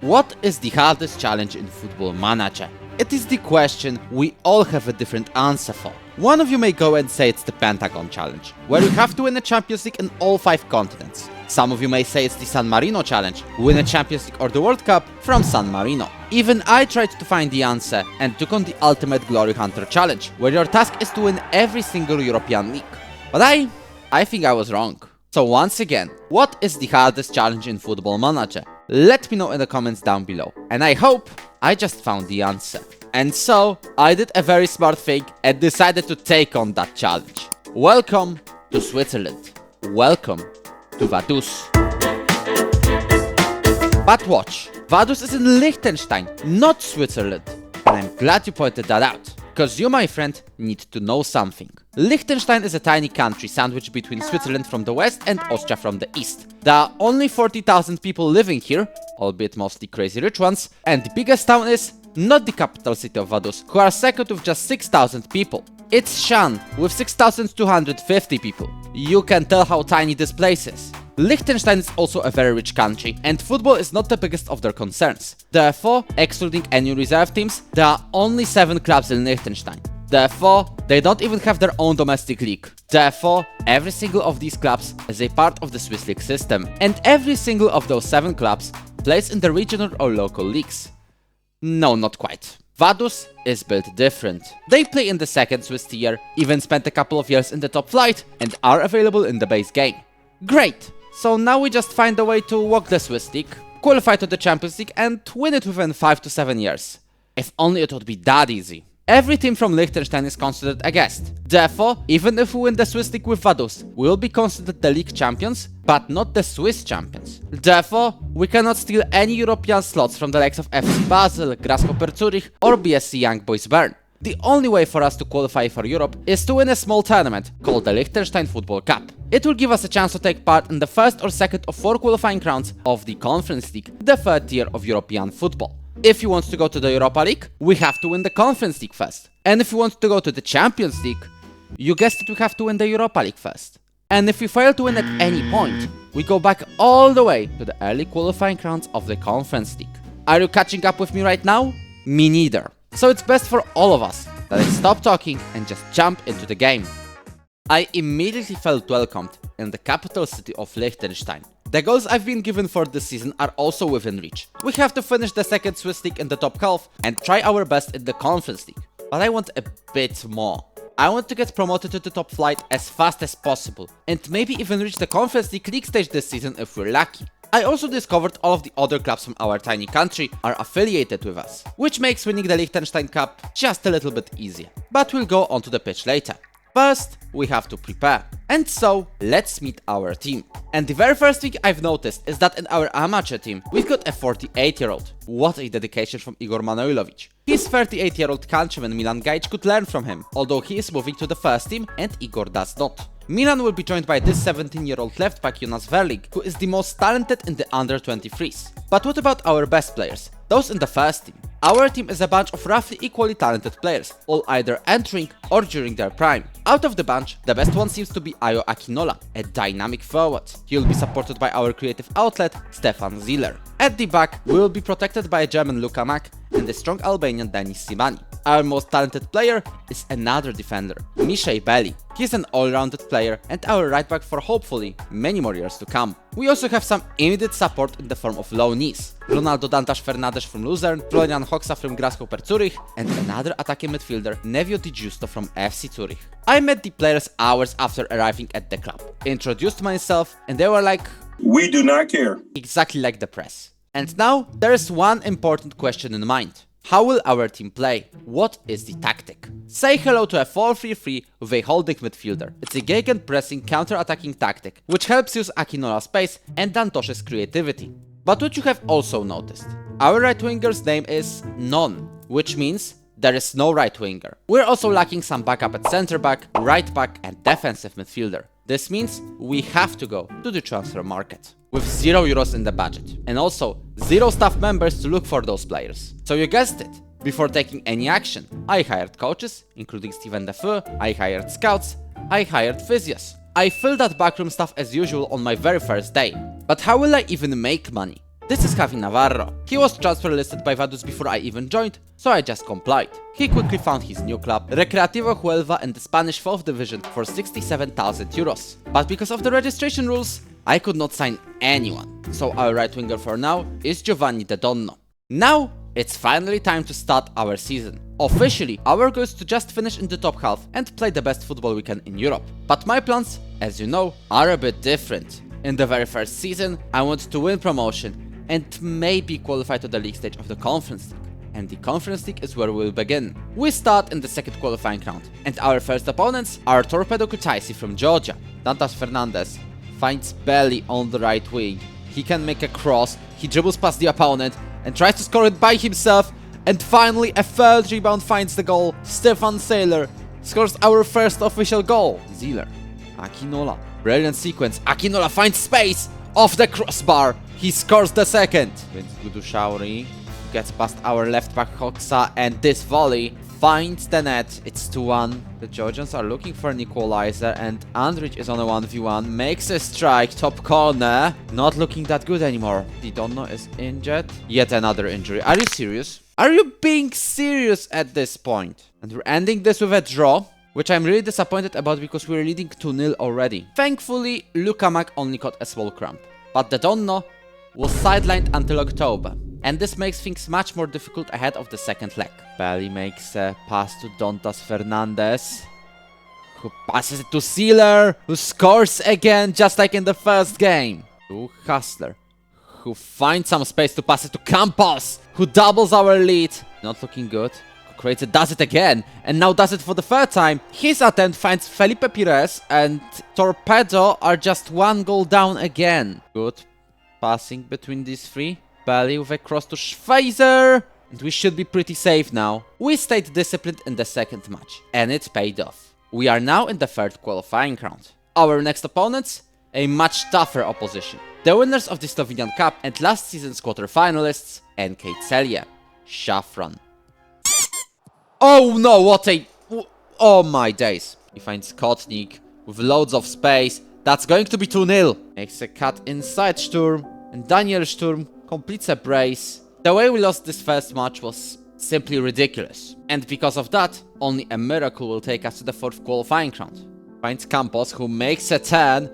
What is the hardest challenge in Football Manager? It is the question we all have a different answer for. One of you may go and say it's the Pentagon Challenge, where you have to win a Champions League in all 5 continents. Some of you may say it's the San Marino Challenge, win a Champions League or the World Cup from San Marino. Even I tried to find the answer and took on the Ultimate Glory Hunter Challenge, where your task is to win every single European league. But I think I was wrong. So once again, what is the hardest challenge in Football Manager? Let me know in the comments down below. And I hope I just found the answer. And so, I did a very smart thing and decided to take on that challenge. Welcome to Switzerland. Welcome to Vaduz. But watch, Vaduz is in Liechtenstein, not Switzerland. And I'm glad you pointed that out. Because you, my friend, need to know something. Liechtenstein is a tiny country sandwiched between Switzerland from the west and Austria from the east. There are only 40,000 people living here, albeit mostly crazy rich ones, and the biggest town is not the capital city of Vaduz, who are second with just 6,000 people. It's Shan, with 6,250 people. You can tell how tiny this place is. Liechtenstein is also a very rich country, and football is not the biggest of their concerns. Therefore, excluding any reserve teams, there are only 7 clubs in Liechtenstein. Therefore, they don't even have their own domestic league. Therefore, every single of these clubs is a part of the Swiss league system, and every single of those 7 clubs plays in the regional or local leagues. No, not quite. Vaduz is built different. They play in the second Swiss tier, even spent a couple of years in the top flight, and are available in the base game. Great! So now we just find a way to walk the Swiss league, qualify to the Champions League and win it within 5 to 7 years. If only it would be that easy. Every team from Liechtenstein is considered a guest. Therefore, even if we win the Swiss league with Vaduz, we will be considered the league champions, but not the Swiss champions. Therefore, we cannot steal any European slots from the likes of FC Basel, Grasshopper Zurich or BSC Young Boys Bern. The only way for us to qualify for Europe is to win a small tournament called the Liechtenstein Football Cup. It will give us a chance to take part in the first or second of 4 qualifying rounds of the Conference League, the third tier of European football. If you want to go to the Europa League, we have to win the Conference League first. And if you want to go to the Champions League, you guessed it, we have to win the Europa League first. And if we fail to win at any point, we go back all the way to the early qualifying rounds of the Conference League. Are you catching up with me right now? Me neither. So it's best for all of us that I stop talking and just jump into the game. I immediately felt welcomed in the capital city of Liechtenstein. The goals I've been given for this season are also within reach. We have to finish the second Swiss league in the top half and try our best in the Conference League. But I want a bit more. I want to get promoted to the top flight as fast as possible and maybe even reach the Conference League stage this season if we're lucky. I also discovered all of the other clubs from our tiny country are affiliated with us, which makes winning the Liechtenstein Cup just a little bit easier. But we'll go onto the pitch later. First, we have to prepare. And so, let's meet our team. And the very first thing I've noticed is that in our amateur team, we've got a 48-year-old. What a dedication from Igor Manojlovic. His 38-year-old countryman Milan Gajic could learn from him, although he is moving to the first team and Igor does not. Milan will be joined by this 17-year-old left back Jonas Verlig, who is the most talented in the under-23s. But what about our best players? Those in the first team. Our team is a bunch of roughly equally talented players, all either entering or during their prime. Out of the bunch, the best one seems to be Ayo Akinola, a dynamic forward. He will be supported by our creative outlet, Stefan Ziller. At the back, we will be protected by a German Luka Mak and a strong Albanian Denis Simani. Our most talented player is another defender, Mishej Beli. He's an all-rounded player and our right back for hopefully many more years to come. We also have some immediate support in the form of loanees. Ronaldo Dantas Fernandes from Luzern, Florian Hoxa from Grasshopper Zurich, and another attacking midfielder, Nevio Di Giusto from FC Zurich. I met the players hours after arriving at the club, introduced myself, and they were like, "We do not care." Exactly like the press. And now, there is one important question in mind. How will our team play? What is the tactic? Say hello to a 4-3-3 with a holding midfielder. It's a gegenpressing counter-attacking tactic, which helps use Akinola's pace and Dantosh's creativity. But what you have also noticed, our right winger's name is none, which means there is no right winger. We're also lacking some backup at center back, right back and defensive midfielder. This means we have to go to the transfer market with €0 in the budget and also 0 staff members to look for those players. So you guessed it. Before taking any action, I hired coaches, including Steven Defoe, I hired scouts, I hired physios. I filled that backroom stuff as usual on my very first day. But how will I even make money? This is Javi Navarro. He was transfer listed by Vaduz before I even joined, so I just complied. He quickly found his new club, Recreativo Huelva, in the Spanish 4th division for 67,000 euros. But because of the registration rules, I could not sign anyone. So our right winger for now is Giovanni De Donno. Now, it's finally time to start our season. Officially, our goal is to just finish in the top half and play the best football we can in Europe. But my plans, as you know, are a bit different. In the very first season, I want to win promotion and maybe qualify to the league stage of the Conference League. And the Conference League is where we'll begin. We start in the second qualifying round, and our first opponents are Torpedo Kutaisi from Georgia. Dantas Fernandez finds Belly on the right wing. He can make a cross, he dribbles past the opponent and tries to score it by himself, and finally a third rebound finds the goal. Stefan Saylor scores our first official goal. Ziller, Akinola, brilliant sequence. Akinola finds space off the crossbar. He scores the second. Vince Gudushauri gets past our left back Hoxa, and this volley finds the net. It's 2-1. The Georgians are looking for an equalizer, and Andrich is on a 1v1. Makes a strike, top corner. Not looking that good anymore. Didonno is injured. Yet another injury. Are you serious? Are you being serious at this point? And we're ending this with a draw, which I'm really disappointed about because we're leading 2-0 already. Thankfully, Lukamak only caught a small cramp, but Didonno was sidelined until October, and this makes things much more difficult ahead of the second leg. Belly makes a pass to Dantas Fernandez, who passes it to Sealer, who scores again just like in the first game. To Hustler, who finds some space to pass it to Campos, who doubles our lead. Not looking good. Creates it, does it again, and now does it for the third time. His attempt finds Felipe Pires, and Torpedo are just one goal down again. Good passing between these three. Belly with a cross to Schweizer, and we should be pretty safe now. We stayed disciplined in the second match, and it paid off. We are now in the third qualifying round. Our next opponents, a much tougher opposition. The winners of the Slovenian Cup and last season's quarter-finalists, NK Celje, Shafran. Oh no, what a... Oh my days. He finds Kotnik with loads of space. That's going to be 2-0. Makes a cut inside Sturm, and Daniel Sturm completes a brace. The way we lost this first match was simply ridiculous. And because of that, only a miracle will take us to the fourth qualifying round. Finds Campos, who makes a turn,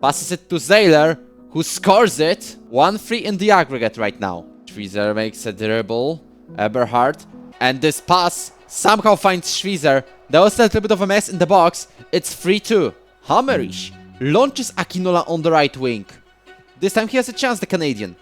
passes it to Zayler, who scores it. 1-3 in the aggregate right now. Schweizer makes a dribble. Eberhard. And this pass somehow finds Schweizer. There was a little bit of a mess in the box. It's 3-2. Hammerich launches Akinola on the right wing. This time he has a chance, the Canadian.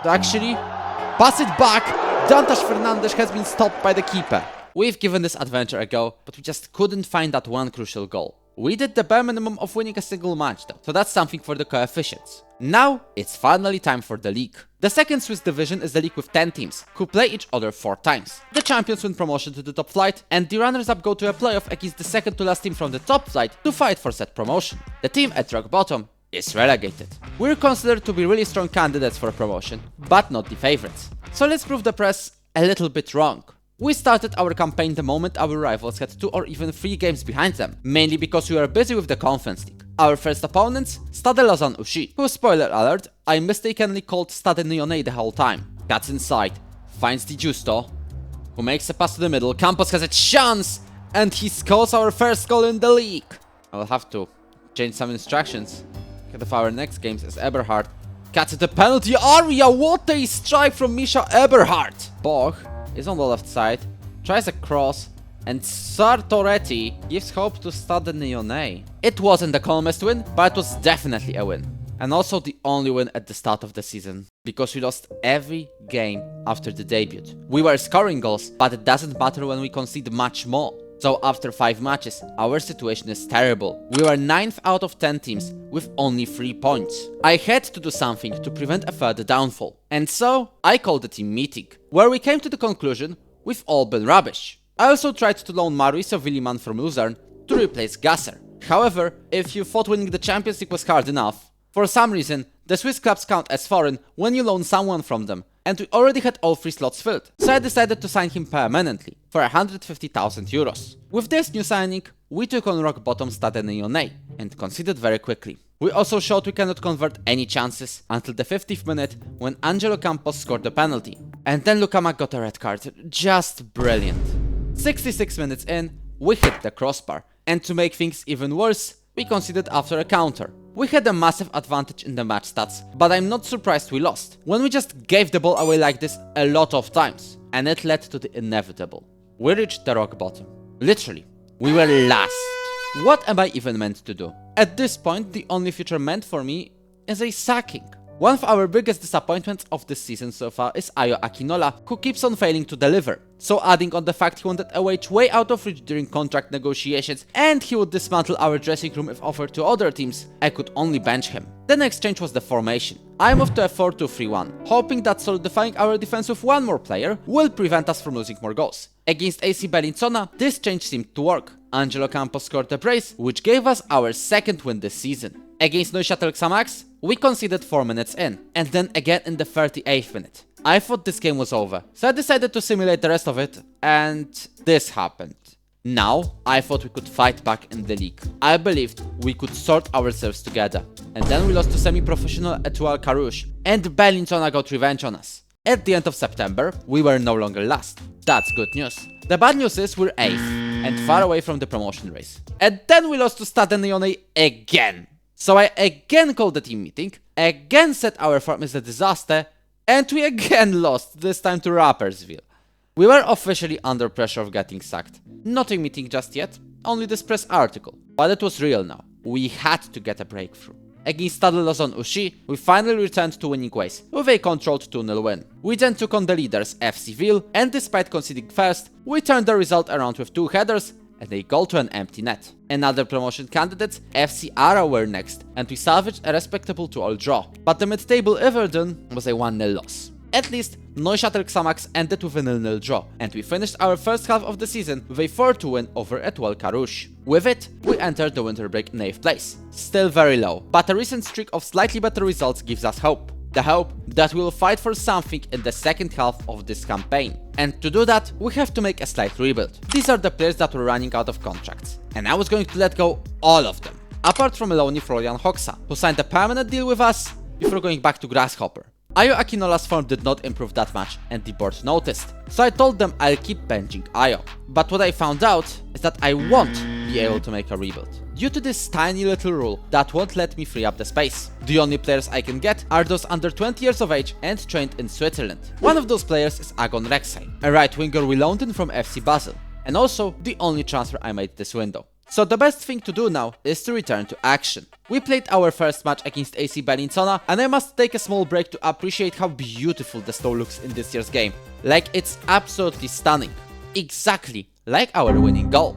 To actually pass it back. Dantas Fernandes has been stopped by the keeper. We've given this adventure a go, but we just couldn't find that one crucial goal. We did the bare minimum of winning a single match though, so that's something for the coefficients. Now, it's finally time for the league. The second Swiss division is the league with 10 teams, who play each other 4 times. The champions win promotion to the top flight, and the runners-up go to a playoff against the second to last team from the top flight to fight for said promotion. The team at rock bottom is relegated. We're considered to be really strong candidates for promotion, but not the favorites. So let's prove the press a little bit wrong. We started our campaign the moment our rivals had 2 or even 3 games behind them, mainly because we were busy with the Conference League. Our first opponents, Stade Lausanne Ushi, who, spoiler alert, I mistakenly called Stade Lyonnais the whole time. Cuts inside, finds Di Giusto, who makes a pass to the middle. Campos has a chance, and he scores our first goal in the league. I'll have to change some instructions. Head of our next games is Eberhard. Cuts at the penalty area, what a strike from Misha Eberhard! Boch is on the left side, tries a cross, and Sartoretti gives hope to Stade Lyonnais. It wasn't the calmest win, but it was definitely a win. And also the only win at the start of the season, because we lost every game after the debut. We were scoring goals, but it doesn't matter when we concede much more. So after 5 matches, our situation is terrible. We were 9th out of 10 teams with only 3 points. I had to do something to prevent a further downfall. And so, I called a team meeting, where we came to the conclusion we've all been rubbish. I also tried to loan Mauricio Williman from Luzern to replace Gasser. However, if you thought winning the Champions League was hard enough, for some reason, the Swiss clubs count as foreign when you loan someone from them, and we already had all 3 slots filled, so I decided to sign him permanently for 150,000 euros. With this new signing, we took on rock bottom Stade Lyonnais and conceded very quickly. We also showed we cannot convert any chances until the 50th minute when Angelo Campos scored the penalty. And then Lukama got a red card. Just brilliant. 66 minutes in, we hit the crossbar. And to make things even worse, we conceded after a counter. We had a massive advantage in the match stats, but I'm not surprised we lost, when we just gave the ball away like this a lot of times, and it led to the inevitable. We reached the rock bottom. Literally, we were last. What am I even meant to do? At this point, the only future meant for me is a sacking. One of our biggest disappointments of this season so far is Ayo Akinola, who keeps on failing to deliver. So adding on the fact he wanted a wage way out of reach during contract negotiations and he would dismantle our dressing room if offered to other teams, I could only bench him. The next change was the formation. I moved to a 4-2-3-1, hoping that solidifying our defense with one more player will prevent us from losing more goals. Against AC Bellinzona, this change seemed to work. Angelo Campos scored a brace, which gave us our second win this season. Against Neuchâtel Xamax, we conceded 4 minutes in, and then again in the 38th minute. I thought this game was over, so I decided to simulate the rest of it, and this happened. Now, I thought we could fight back in the league. I believed we could sort ourselves together. And then we lost to semi-professional Etoile Carouge, and Bellinzona got revenge on us. At the end of September, we were no longer last. That's good news. The bad news is we're 8th, and far away from the promotion race. And then we lost to Stade Lyonnais again. So I again called the team meeting, again said our form is a disaster, and we again lost, this time to Rapperswil. We were officially under pressure of getting sacked. Not a meeting just yet, only this press article. But it was real now. We had to get a breakthrough. Against Stade Lausanne Ouchy, we finally returned to winning ways, with a controlled 2-0 win. We then took on the leaders FC Ville, and despite conceding first, we turned the result around with 2 headers and a goal to an empty net. Another promotion candidates, FC Ara, were next, and we salvaged a respectable 2-2 draw. But the mid-table Everton was a 1-0 loss. At least, Neuchâtel Xamax ended with a 0-0 draw, and we finished our first half of the season with a 4-2 win over Etoile Carouge. With it, we entered the winter break in 8th place. Still very low, but a recent streak of slightly better results gives us hope. The hope that we will fight for something in the second half of this campaign. And to do that, we have to make a slight rebuild. These are the players that were running out of contracts, and I was going to let go all of them. Apart from Eloni Florian Hoxa, who signed a permanent deal with us before going back to Grasshopper. Ayo Akinola's form did not improve that much, and the board noticed, so I told them I'll keep benching Ayo. But what I found out is that I won't be able to make a rebuild, due to this tiny little rule that won't let me free up the space. The only players I can get are those under 20 years of age and trained in Switzerland. One of those players is Agon Rexay, a right winger we loaned in from FC Basel, and also the only transfer I made this window. So the best thing to do now is to return to action. We played our first match against AC Bellinzona, and I must take a small break to appreciate how beautiful the snow looks in this year's game. Like, it's absolutely stunning. Exactly like our winning goal.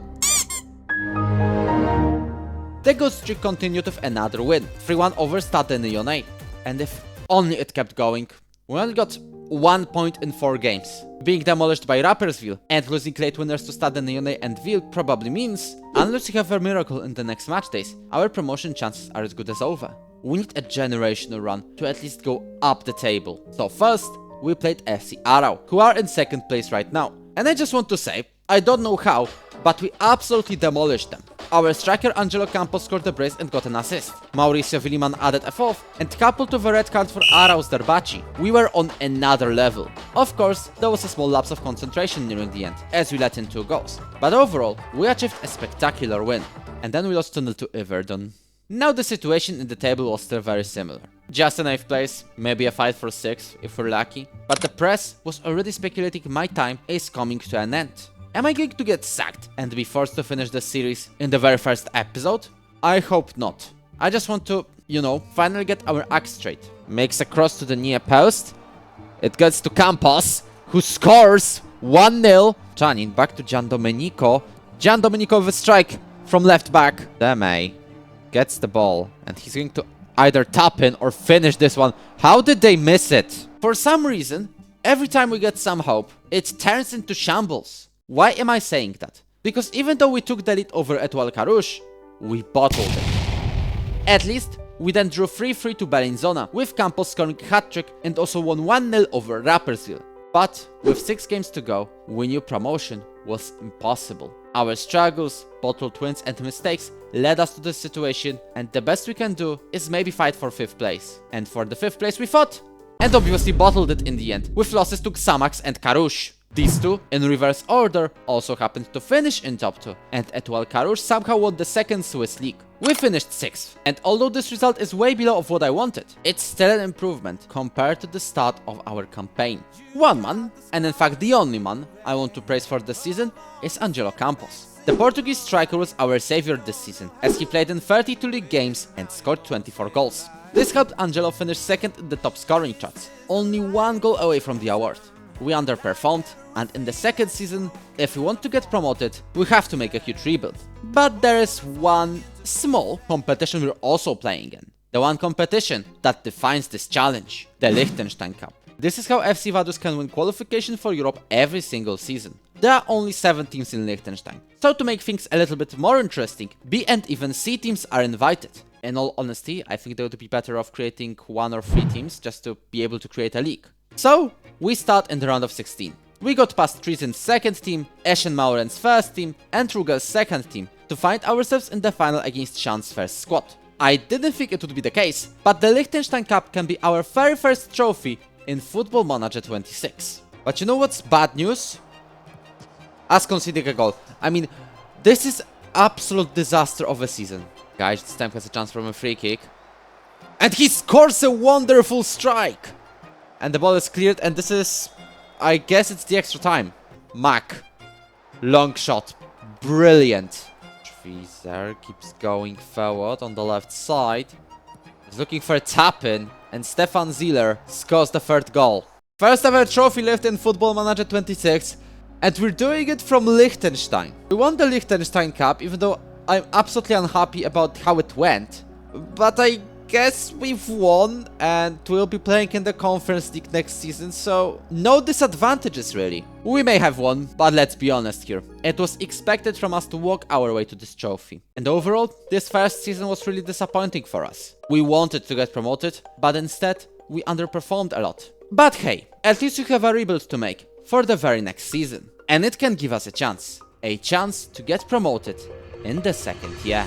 The good streak continued with another win, 3-1 over Stade Lyonnais. And if only it kept going. We only got 1 point in 4 games. Being demolished by Rapperswil and losing late winners to Stade Lyonnais and Ville probably means, unless we have a miracle in the next match days, our promotion chances are as good as over. We need a generational run to at least go up the table. So first, we played FC Arau, who are in 2nd place right now. And I just want to say, I don't know how, but we absolutely demolished them. Our striker Angelo Campos scored a brace and got an assist. Mauricio Villiman added a 4th, and coupled with a red card for Arau's Derbachi, we were on another level. Of course, there was a small lapse of concentration nearing the end, as we let in 2 goals. But overall, we achieved a spectacular win. And then we lost 2-0 to Everton. Now the situation in the table was still very similar. Just an 8th place, maybe a fight for 6th if we're lucky. But the press was already speculating my time is coming to an end. Am I going to get sacked and be forced to finish the series in the very first episode? I hope not. I just want to, finally get our act straight. Makes a cross to the near post. It gets to Campos, who scores 1-0. Janin back to Giandomenico. Giandomenico with a strike from left back. Deme gets the ball, and he's going to either tap in or finish this one. How did they miss it? For some reason, every time we get some hope, it turns into shambles. Why am I saying that? Because even though we took the lead over Etoile Carouge, we bottled it. At least, we then drew 3-3 to Bellinzona, with Campos scoring a hat-trick and also won 1-0 over Rapperswil. But with 6 games to go, we knew promotion was impossible. Our struggles, bottled wins and mistakes led us to this situation, and the best we can do is maybe fight for 5th place. And for the 5th place we fought, and obviously bottled it in the end, with losses to Xamax and Karush. These two, in reverse order, also happened to finish in top 2, and while Karush somehow won the 2nd Swiss League. We finished 6th, and although this result is way below of what I wanted, it's still an improvement compared to the start of our campaign. One man, and in fact the only man, I want to praise for this season is Angelo Campos. The Portuguese striker was our savior this season, as he played in 32 league games and scored 24 goals. This helped Angelo finish 2nd in the top scoring charts, only 1 goal away from the award. We underperformed, and in the 2nd season, if we want to get promoted, we have to make a huge rebuild. But there is one small competition we're also playing in. The one competition that defines this challenge, the Liechtenstein Cup. This is how FC Vaduz can win qualification for Europe every single season. There are only 7 teams in Liechtenstein, so to make things a little bit more interesting, B and even C teams are invited. In all honesty, I think they would be better off creating 1 or 3 teams just to be able to create a league. So, we start in the round of 16. We got past Treasen's 2nd team, Eschen Mauren's 1st team, and Trugel's 2nd team to find ourselves in the final against Sean's 1st squad. I didn't think it would be the case, but the Liechtenstein Cup can be our very first trophy in Football Manager 26. But you know what's bad news? Us conceding a goal. I mean, this is absolute disaster of a season. Guys, this time has a chance from a free kick. And he scores a wonderful strike! And the ball is cleared, and this is... I guess it's the extra time. Mac. Long shot. Brilliant. Treaser keeps going forward on the left side. He's looking for a tap-in, and Stefan Zieler scores the 3rd goal. First ever trophy lift in Football Manager 26, and we're doing it from Liechtenstein. We won the Liechtenstein Cup, even though I'm absolutely unhappy about how it went. But I guess we've won, and we'll be playing in the Conference League next season, so no disadvantages really. We may have won, but let's be honest here. It was expected from us to walk our way to this trophy. And overall, this first season was really disappointing for us. We wanted to get promoted, but instead, we underperformed a lot. But hey, at least we have a rebuild to make for the very next season. And it can give us a chance to get promoted in the 2nd year.